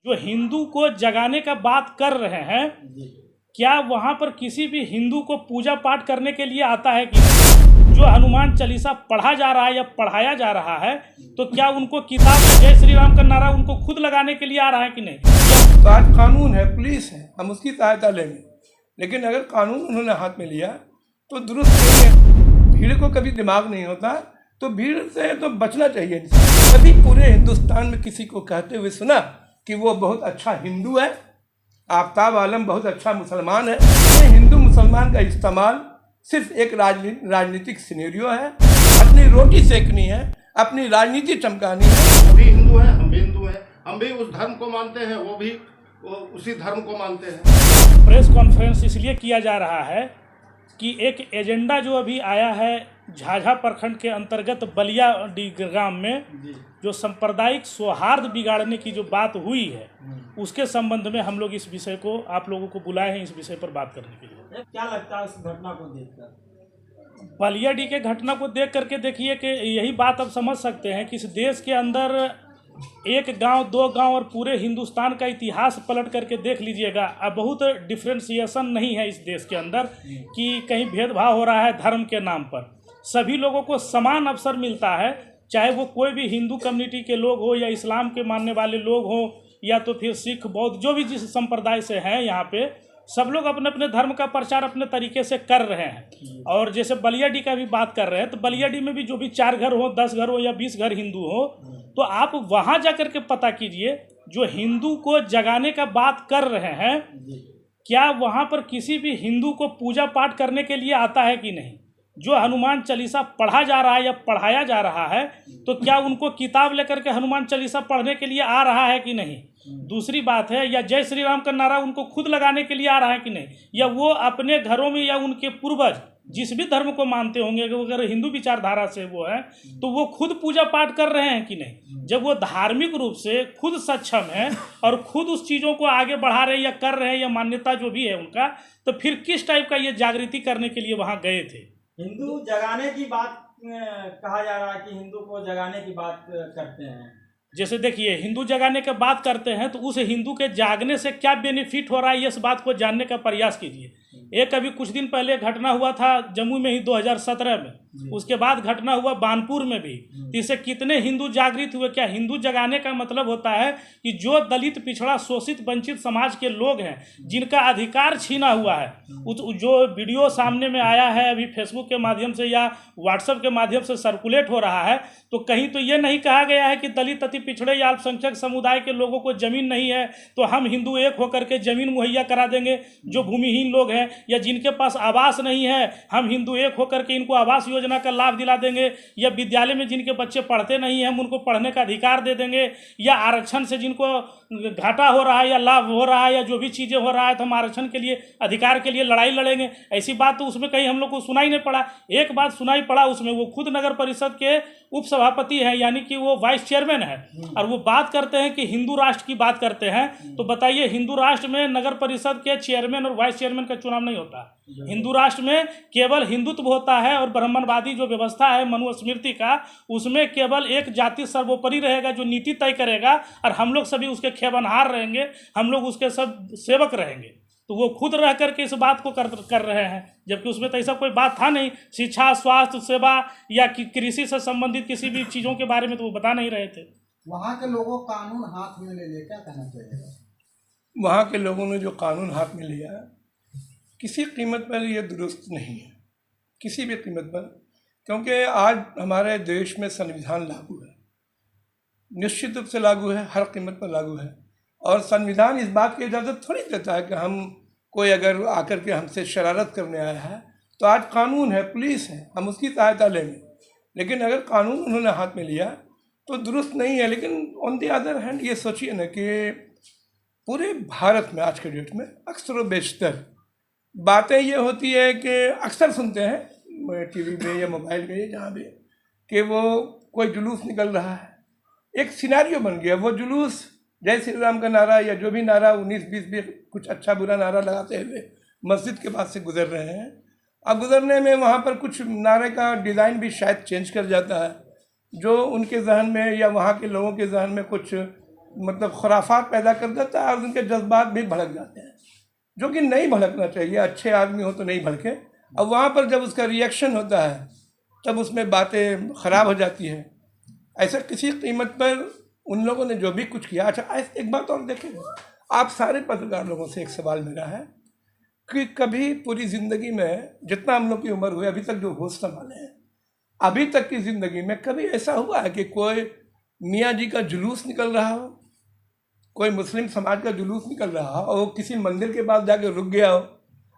जो हिंदू को जगाने का बात कर रहे हैं, क्या वहाँ पर किसी भी हिंदू को पूजा पाठ करने के लिए आता है कि नहीं? जो हनुमान चालीसा पढ़ा जा रहा है या पढ़ाया जा रहा है, तो क्या उनको किताब में जय श्री राम का नारा उनको खुद लगाने के लिए आ रहा है कि नहीं? तो आज कानून है, पुलिस है, हम उसकी सहायता लेंगे, लेकिन अगर कानून उन्होंने हाथ में लिया तो दुरुस्त नहीं है। भीड़ को कभी दिमाग नहीं होता, तो भीड़ से तो बचना चाहिए। कभी पूरे हिंदुस्तान में किसी को कहते हुए सुना कि वो बहुत अच्छा हिंदू है, आफ्ताब आलम बहुत अच्छा मुसलमान है? ये हिंदू मुसलमान का इस्तेमाल सिर्फ एक राजनीतिक सिनेरियो है, अपनी रोटी सेकनी है, अपनी राजनीति चमकानी है। वो भी हिंदू है, हम भी हिंदू हैं, हम भी उस धर्म को मानते हैं, वो भी उसी धर्म को मानते हैं। प्रेस कॉन्फ्रेंस इसलिए किया जा रहा है कि एक एजेंडा जो अभी आया है झाझा प्रखंड के अंतर्गत बलिया ग्राम में, जो सांप्रदायिक सौहार्द बिगाड़ने की जो बात हुई है, उसके संबंध में हम लोग इस विषय को आप लोगों को बुलाए हैं, इस विषय पर बात करने के लिए। क्या लगता है उस घटना को देखकर? बलिया के घटना को देख करके देखिए कि यही बात अब समझ सकते हैं कि इस देश के अंदर एक गांव, दो गांव और पूरे हिंदुस्तान का इतिहास पलट करके देख लीजिएगा, अब बहुत डिफ्रेंसिएशन नहीं है इस देश के अंदर कि कहीं भेदभाव हो रहा है धर्म के नाम पर। सभी लोगों को समान अवसर मिलता है, चाहे वो कोई भी हिंदू कम्युनिटी के लोग हो या इस्लाम के मानने वाले लोग हों या तो फिर सिख, बौद्ध, जो भी जिस संप्रदाय से हैं, यहाँ पे सब लोग अपने अपने धर्म का प्रचार अपने तरीके से कर रहे हैं। और जैसे बलियाडी का भी बात कर रहे हैं, तो बलियाडी में भी जो भी 4 घर हो, 10 घर हो या 20 घर हिंदू हो, तो आप वहाँ जा कर के पता कीजिए, जो हिंदू को जगाने का बात कर रहे हैं, क्या वहाँ पर किसी भी हिंदू को पूजा पाठ करने के लिए आता है कि नहीं? जो हनुमान चालीसा पढ़ा जा रहा है या पढ़ाया जा रहा है, तो क्या उनको किताब लेकर के हनुमान चालीसा पढ़ने के लिए आ रहा है कि नहीं? दूसरी बात है, या जय श्री राम का नारा उनको खुद लगाने के लिए आ रहा है कि नहीं? या वो अपने घरों में या उनके पूर्वज जिस भी धर्म को मानते होंगे, अगर हिंदू विचारधारा से वो है, तो वो खुद पूजा पाठ कर रहे हैं कि नहीं? जब वो धार्मिक रूप से खुद सक्षम है और खुद उस चीज़ों को आगे बढ़ा रहे हैं या कर रहे हैं, या मान्यता जो भी है उनका, तो फिर किस टाइप का ये जागृति करने के लिए वहाँ गए थे? हिंदू जगाने की बात कहा जा रहा है कि हिंदू को जगाने की बात करते हैं। जैसे देखिए, हिंदू जगाने की बात करते हैं तो उस हिंदू के जागने से क्या बेनिफिट हो रहा है, इस बात को जानने का प्रयास कीजिए। एक अभी कुछ दिन पहले घटना हुआ था जम्मू में ही 2017 में, उसके बाद घटना हुआ बानपुर में भी। इससे कितने हिंदू जागृत हुए? क्या हिंदू जगाने का मतलब होता है कि जो दलित, पिछड़ा, शोषित, वंचित समाज के लोग हैं, जिनका अधिकार छीना हुआ है, जो वीडियो सामने में आया है अभी फेसबुक के माध्यम से या व्हाट्सएप के माध्यम से सर्कुलेट हो रहा है, तो कहीं तो ये नहीं कहा गया है कि दलित, अति पिछड़े या अल्पसंख्यक समुदाय के लोगों को जमीन नहीं है तो हम हिंदू एक होकर के जमीन मुहैया करा देंगे। जो भूमिहीन लोग हैं या जिनके पास आवास नहीं है, हम हिंदू एक होकर के इनको आवास योजना का लाभ दिला देंगे। या विद्यालय में जिनके बच्चे पढ़ते नहीं हैं, हम उनको पढ़ने का अधिकार दे देंगे। या आरक्षण से जिनको घाटा हो रहा है या लाभ हो रहा है या जो भी चीज़ें हो रहा है, तो हम आरक्षण के लिए, अधिकार के लिए लड़ाई लड़ेंगे। ऐसी बात तो उसमें कहीं हम लोग को सुनाई नहीं पड़ा। एक बात सुनाई पड़ा, उसमें वो खुद नगर परिषद के उप सभापति हैं, यानी कि वो वाइस चेयरमैन है, और वो बात करते हैं कि हिंदू राष्ट्र की बात करते हैं। तो बताइए, हिंदू राष्ट्र में नगर परिषद के चेयरमैन और वाइस चेयरमैन का चुनाव नहीं होता। हिंदू राष्ट्र में केवल हिंदुत्व होता है, और ब्राह्मणवादी जो व्यवस्था है मनुस्मृति का, उसमें केवल एक जाति सर्वोपरि रहेगा जो नीति तय करेगा, और हम लोग सभी उसके खेबनहार रहेंगे, हम लोग उसके सब सेवक रहेंगे। तो वो खुद रह करके इस बात को कर रहे हैं, जबकि उसमें तो ऐसा कोई बात था नहीं। शिक्षा, स्वास्थ्य सेवा या कृषि से संबंधित किसी भी चीज़ों के बारे में तो वो बता नहीं रहे थे। वहाँ के लोगों को कानून हाथ में ले लिया, क्या कहना चाहिएगा? वहाँ के लोगों ने जो कानून हाथ में लिया, किसी कीमत पर ये दुरुस्त नहीं है, किसी भी कीमत पर। क्योंकि आज हमारे देश में संविधान लागू है, निश्चित रूप से लागू है, हर कीमत पर लागू है। और संविधान इस बात की इजाज़त थोड़ी देता है कि हम, कोई अगर आकर के हमसे शरारत करने आया है, तो आज कानून है, पुलिस है, हम उसकी सहायता लेंगे, लेकिन अगर कानून उन्होंने हाथ में लिया तो दुरुस्त नहीं है। लेकिन ऑन द अदर हैंड ये सोचिए ना कि पूरे भारत में आज के डेट में अक्सर व बेशतर बातें ये होती है कि अक्सर सुनते हैं टीवी में या मोबाइल में, जहाँ भी, कि वो कोई जुलूस निकल रहा है, एक सिनेरियो बन गया। वो जुलूस जय श्री राम का नारा या जो भी नारा 19-20 भी कुछ अच्छा बुरा नारा लगाते हुए मस्जिद के पास से गुजर रहे हैं। अब गुजरने में वहाँ पर कुछ नारे का डिज़ाइन भी शायद चेंज कर जाता है, जो उनके जहन में या वहाँ के लोगों के जहन में कुछ मतलब खुराफात पैदा कर देता है और उनके जज्बात भी भड़क जाते हैं, जो कि नहीं भड़कना चाहिए। अच्छे आदमी हो तो नहीं भड़के। अब वहाँ पर जब उसका रिएक्शन होता है तब उसमें बातें ख़राब हो जाती है। ऐसा किसी कीमत पर उन लोगों ने जो भी कुछ किया। अच्छा, एक बात और देखें, आप सारे पत्रकार लोगों से एक सवाल मेरा है कि कभी पूरी ज़िंदगी में जितना हम लोग की उम्र हुई अभी तक जो होश संभाले हैं, अभी तक की ज़िंदगी में कभी ऐसा हुआ है कि कोई मियाँ जी का जुलूस निकल रहा हो, कोई मुस्लिम समाज का जुलूस निकल रहा हो और वो किसी मंदिर के पास जाके रुक गया हो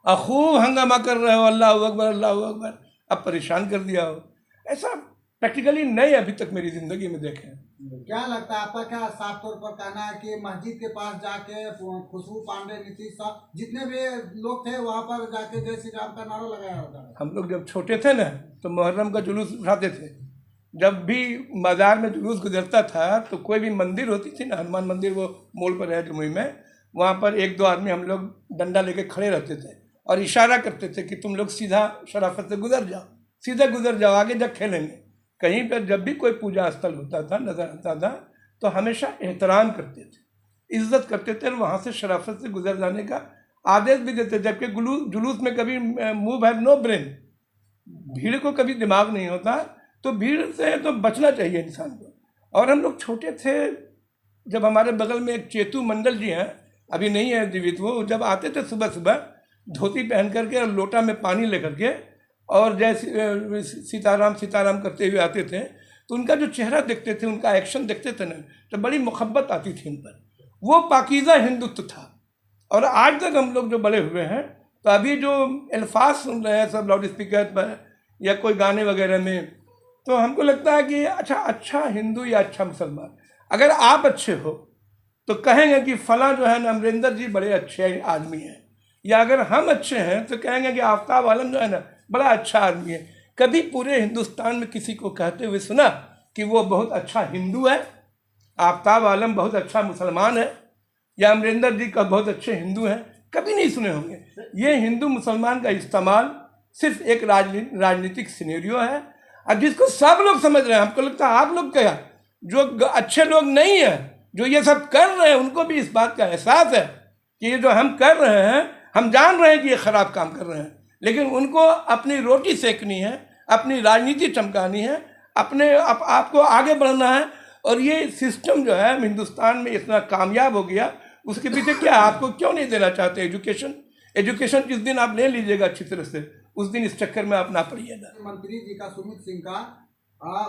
और खूब हंगामा कर रहे हो, अल्लाह अकबर अल्लाह अकबर, अब परेशान कर दिया हो? ऐसा प्रैक्टिकली नहीं अभी तक मेरी ज़िंदगी में देखे। क्या लगता है आपका, क्या साफ तौर पर कहना है कि मस्जिद के पास जाके खुशबू पांडे, नीतीश साहब, जितने भी लोग थे वहाँ पर जाके जय श्री राम का नारा लगाया होता है? हम लोग जब छोटे थे ना तो मुहर्रम का जुलूस उठाते थे। जब भी बाजार में जुलूस गुजरता था तो कोई भी मंदिर होती थी ना, हनुमान मंदिर वो मोड़ पर है जमुई में, वहाँ पर एक दो आदमी हम लोग डंडा लेके खड़े रहते थे और इशारा करते थे कि तुम लोग सीधा शराफत से गुजर जाओ, सीधा गुजर जाओ, आगे जब खेलेंगे। कहीं पर जब भी कोई पूजा स्थल होता था, नजर आता था, तो हमेशा एहतराम करते थे, इज्जत करते थे और वहाँ से शराफत से गुजर जाने का आदेश भी देते। जबकि जुलूस में कभी मूव हैव नो ब्रेन, भीड़ को कभी दिमाग नहीं होता, तो भीड़ से तो बचना चाहिए इंसान को। और हम लोग छोटे थे जब हमारे बगल में एक चेतू मंडल जी हैं, अभी नहीं है जीवित, वो जब आते थे सुबह सुबह धोती पहन करके और लोटा में पानी लेकर के और जैसे सीताराम सीताराम करते हुए आते थे, तो उनका जो चेहरा देखते थे, उनका एक्शन देखते थे ना, तो बड़ी मोहब्बत आती थी उन पर। वो पाकीज़ा हिंदुत्व था। और आज तक हम लोग जो बड़े हुए हैं तो अभी जो अल्फाज सुन रहे हैं सब लाउड स्पीकर पर या कोई गाने वगैरह में, तो हमको लगता है कि अच्छा हिंदू या अच्छा मुसलमान, अगर आप अच्छे हो तो कहेंगे कि फलां जो है ना अमरिंदर जी बड़े अच्छे आदमी हैं, या अगर हम अच्छे हैं तो कहेंगे कि आफ्ताब आलम जो है ना बड़ा अच्छा आदमी है। कभी पूरे हिंदुस्तान में किसी को कहते हुए सुना कि वो बहुत अच्छा हिंदू है, आफ्ताब आलम बहुत अच्छा मुसलमान है, या अमरिंदर जी का बहुत अच्छे हिंदू हैं? कभी नहीं सुने होंगे। ये हिंदू मुसलमान का इस्तेमाल सिर्फ एक राजनीतिक सिनेरियो है, और जिसको सब लोग समझ रहे हैं। हमको लगता है आप लोग क्या, जो अच्छे लोग नहीं हैं, जो ये सब कर रहे हैं, उनको भी इस बात का एहसास है कि ये जो हम कर रहे हैं, हम जान रहे हैं कि ये खराब काम कर रहे हैं, लेकिन उनको अपनी रोटी सेकनी है, अपनी राजनीति चमकानी है, अपने आपको आगे बढ़ना है। और ये सिस्टम जो है हिंदुस्तान में इतना कामयाब हो गया, उसके पीछे क्या, आपको क्यों नहीं देना चाहते एजुकेशन जिस दिन आप ले लीजिएगा अच्छी तरह से, उस दिन इस चक्कर में आप ना पड़िएगा। मंत्री जी का, सुमित सिंह का,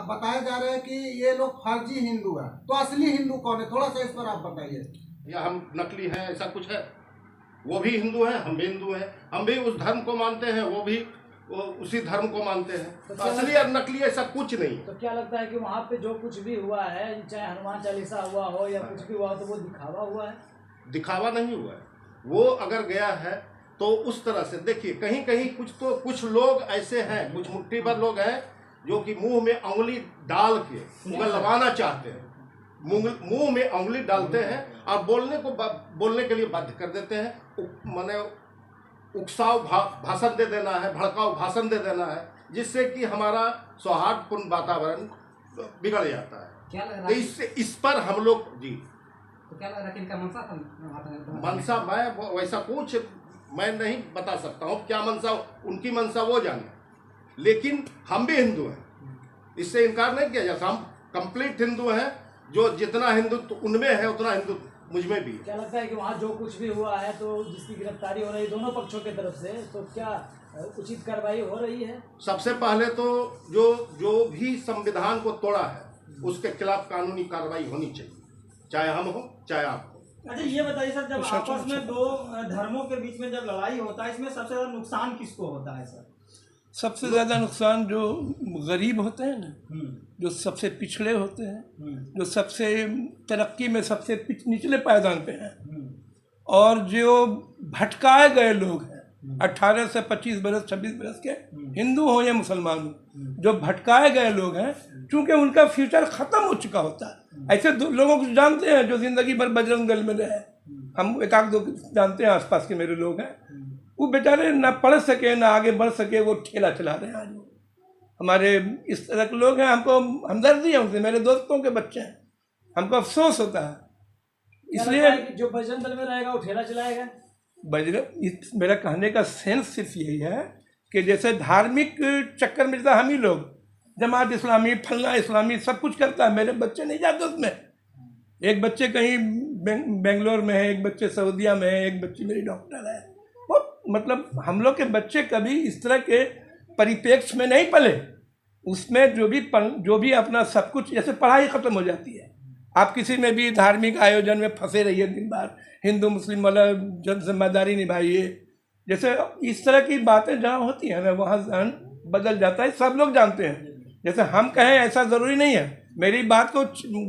बताया जा रहा है कि ये लोग फर्जी हिंदू है, तो असली हिंदू कौन है? थोड़ा सा इस पर आप बताइए। या हम नकली हैं, ऐसा कुछ है? वो भी हिंदू हैं, हम भी हिंदू हैं, हम भी उस धर्म को मानते हैं, वो भी उसी धर्म को मानते हैं। तो असली और नकली ऐसा कुछ नहीं। तो क्या लगता है कि वहाँ पे जो कुछ भी हुआ है, चाहे हनुमान चालीसा हुआ हो या कुछ भी हुआ हो, तो वो दिखावा हुआ है? दिखावा नहीं हुआ है। वो अगर गया है तो उस तरह से देखिए, कहीं कहीं कुछ लोग ऐसे हैं, कुछ मुट्ठी भर लोग हैं जो कि मुंह में उंगली डाल के उगलवाना चाहते हैं, मुंह में उंगली डालते हैं और बोलने के लिए बाध्य कर देते हैं। माने उकसाव भाषण दे देना है, भड़काऊ भाषण दे देना है, जिससे कि हमारा सौहार्दपूर्ण वातावरण बिगड़ जाता है। क्या लग रहा है इस पर हम लोग जी, तो क्या लग रहा है कि इनका मनसा मैं वैसा कुछ मैं नहीं बता सकता हूँ, क्या मनसा उनकी मनसा वो जाने, लेकिन हम भी हिंदू हैं, इससे इनकार नहीं किया जाता। हम कंप्लीट हिंदू हैं, जो जितना हिंदुत्व उनमें है उतना हिंदुत्व मुझ में भी। क्या लगता है कि वहाँ जो कुछ भी हुआ है, तो जिसकी गिरफ्तारी हो रही है दोनों पक्षों की तरफ से, तो क्या उचित कार्रवाई हो रही है? सबसे पहले तो जो भी संविधान को तोड़ा है उसके खिलाफ कानूनी कार्रवाई होनी चाहिए, चाहे हम हो चाहे आप हो। अच्छा, ये बताइए सर, जब आपस में दो धर्मों के बीच में जब लड़ाई होता है, इसमें सबसे ज्यादा नुकसान किसको होता है सर? सबसे ज़्यादा नुकसान जो गरीब होते हैं ना, जो सबसे पिछड़े होते हैं, जो सबसे तरक्की में सबसे निचले पायदान पे हैं, और जो भटकाए गए लोग हैं, 18 से 25 बरस 26 बरस के, हिंदू हो या मुसलमान हो, जो भटकाए गए लोग हैं, चूँकि उनका फ्यूचर ख़त्म हो चुका होता है। ऐसे लोगों को जानते हैं जो ज़िंदगी भर बजरंग दल में रहे, हम एक आध दो जानते हैं, आसपास के मेरे लोग हैं, वो बेचारे ना पढ़ सके ना आगे बढ़ सके, वो ठेला चला रहे हैं आज। वो हमारे इस तरह के लोग हैं, हमको हमदर्दी है उनसे, मेरे दोस्तों के बच्चे हैं, हमको अफसोस होता है इसलिए जो बजरंग दल में रहेगा वो ठेला चलाएगा। मेरा कहने का सेंस सिर्फ यही है कि जैसे धार्मिक चक्कर में हम ही लोग जमात इस्लामी फलना इस्लामी सब कुछ करता है, मेरे बच्चे नहीं जाते उसमें। एक बच्चे कहीं बेंगलोर में है, एक बच्चे सऊदीया में है, एक बच्ची मेरी डॉक्टर है। वो मतलब हम लोग के बच्चे कभी इस तरह के परिप्रेक्ष्य में नहीं पले। उसमें जो भी अपना सब कुछ, जैसे पढ़ाई ख़त्म हो जाती है, आप किसी में भी धार्मिक आयोजन में फंसे रहिए दिन भर, हिंदू मुस्लिम वाला जन जिम्मेदारी निभाइए, जैसे इस तरह की बातें जहाँ होती हैं ना वहाँ जहन बदल जाता है। सब लोग जानते हैं, जैसे हम कहें ऐसा ज़रूरी नहीं है। मेरी बात को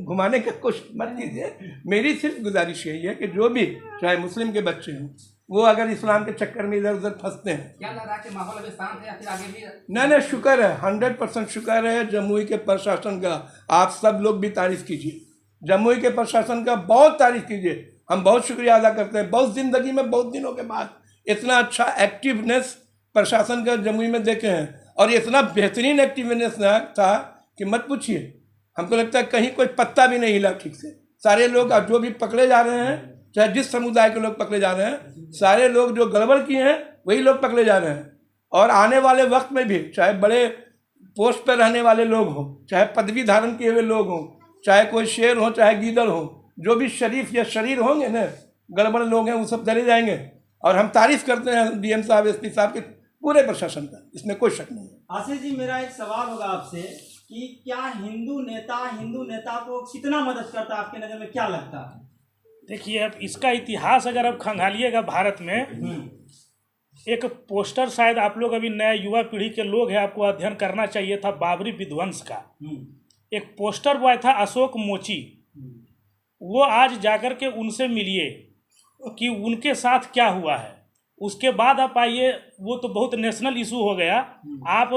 घुमाने का कोशिश मत कीजिए। मेरी सिर्फ गुजारिश यही है कि जो भी चाहे मुस्लिम के बच्चे हों, वो अगर इस्लाम के चक्कर में इधर उधर फंसते हैं। क्या लग रहा है कि माहौल अभी शांत है या फिर आगे भी? नहीं, शुक्र है, 100% शुक्र है जमुई के प्रशासन का। आप सब लोग भी तारीफ कीजिए, जमुई के प्रशासन का बहुत तारीफ कीजिए। हम बहुत शुक्रिया अदा करते हैं। बहुत ज़िंदगी में बहुत दिनों के बाद इतना अच्छा एक्टिवनेस प्रशासन का जमुई में देखे हैं, और इतना बेहतरीन एक्टिवनेस था कि मत पूछिए। हमको लगता है कहीं कोई पत्ता भी नहीं हिला ठीक से। सारे लोग जो भी पकड़े जा रहे हैं, चाहे जिस समुदाय के लोग पकड़े जा रहे हैं, सारे लोग जो गड़बड़ किए हैं वही लोग पकड़े जा रहे हैं। और आने वाले वक्त में भी चाहे बड़े पोस्ट पर रहने वाले लोग हों, चाहे पदवी धारण किए हुए लोग हों, चाहे कोई शेर हो चाहे गीदड़ हो, जो भी शरीफ या शरीर होंगे ना, गड़बड़ लोग हैं, वो सब चले जाएंगे। और हम तारीफ करते हैं डीएम साहब, एसपी साहब के पूरे प्रशासन का, इसमें कोई शक नहीं है। आशीष जी, मेरा एक सवाल होगा आपसे कि क्या हिंदू नेता को कितना मदद करता है आपके नज़र में, क्या लगता है? देखिए, अब इसका इतिहास अगर आप खंगालिएगा भारत में, एक पोस्टर शायद आप लोग अभी नया युवा पीढ़ी के लोग हैं, आपको अध्ययन करना चाहिए था, बाबरी विध्वंस का। एक पोस्टर बॉय था अशोक मोची, वो आज जाकर के उनसे मिलिए कि उनके साथ क्या हुआ है। उसके बाद आप आइए, वो तो बहुत नेशनल इशू हो गया। आप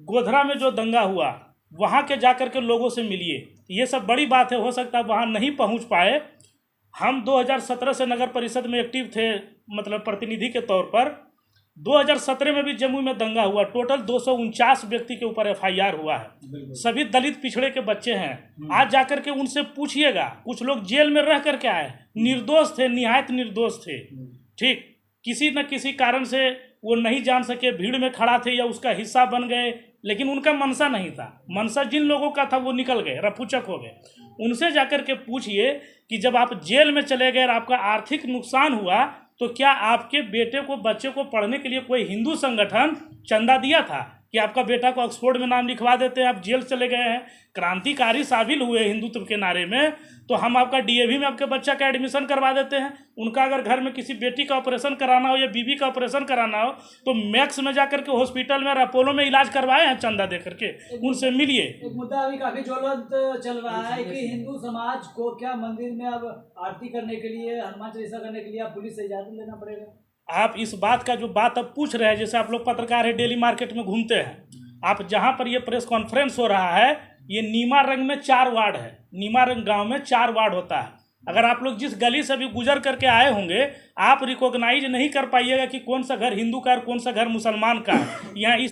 गोधरा में जो दंगा हुआ वहाँ के जाकर के लोगों से मिलिए, ये सब बड़ी बात है। हो सकता है वहाँ नहीं पहुँच पाए। हम 2017 से नगर परिषद में एक्टिव थे, मतलब प्रतिनिधि के तौर पर। 2017 में भी जम्मू में दंगा हुआ, टोटल 249 व्यक्ति के ऊपर FIR हुआ है। सभी दलित पिछड़े के बच्चे हैं। आज जाकर के उनसे पूछिएगा, कुछ लोग जेल में रह करके आए, निर्दोष थे, निहायत निर्दोष थे। ठीक, किसी न किसी कारण से वो नहीं जान सके, भीड़ में खड़ा थे या उसका हिस्सा बन गए, लेकिन उनका मनसा नहीं था। मनसा जिन लोगों का था वो निकल गए, रफूचक हो गए। उनसे जाकर के पूछिए कि जब आप जेल में चले गए और आपका आर्थिक नुकसान हुआ, तो क्या आपके बेटे को, बच्चे को पढ़ने के लिए कोई हिंदू संगठन चंदा दिया था कि आपका बेटा को ऑक्सफोर्ड में नाम लिखवा देते हैं, आप जेल चले गए हैं, क्रांतिकारी शामिल हुए हिंदुत्व के नारे में, तो हम आपका DAV में आपके बच्चा का एडमिशन करवा देते हैं। उनका अगर घर में किसी बेटी का ऑपरेशन कराना हो या बीबी का ऑपरेशन कराना हो, तो मैक्स में जाकर के हॉस्पिटल में और अपोलो में इलाज करवाए हैं चंदा दे करके। उनसे मिलिए। एक मुद्दा अभी काफी ज्वलंत चल रहा है कि हिंदू समाज को क्या मंदिर में अब आरती करने के लिए, हनुमान चालीसा करने के लिए आप पुलिस से इजाजत लेना पड़ेगा? आप इस बात का जो बात अब पूछ रहे हैं, जैसे आप लोग पत्रकार है, डेली मार्केट में घूमते हैं, आप जहाँ पर ये प्रेस कॉन्फ्रेंस हो रहा है, ये नीमा रंग में 4 वार्ड है। नीमा रंग गांव में 4 वार्ड होता है। अगर आप लोग जिस गली से भी गुजर करके आए होंगे, आप रिकॉग्नाइज नहीं कर पाइएगा कि कौन सा घर हिंदू का और कौन सा घर मुसलमान का है। यहाँ इस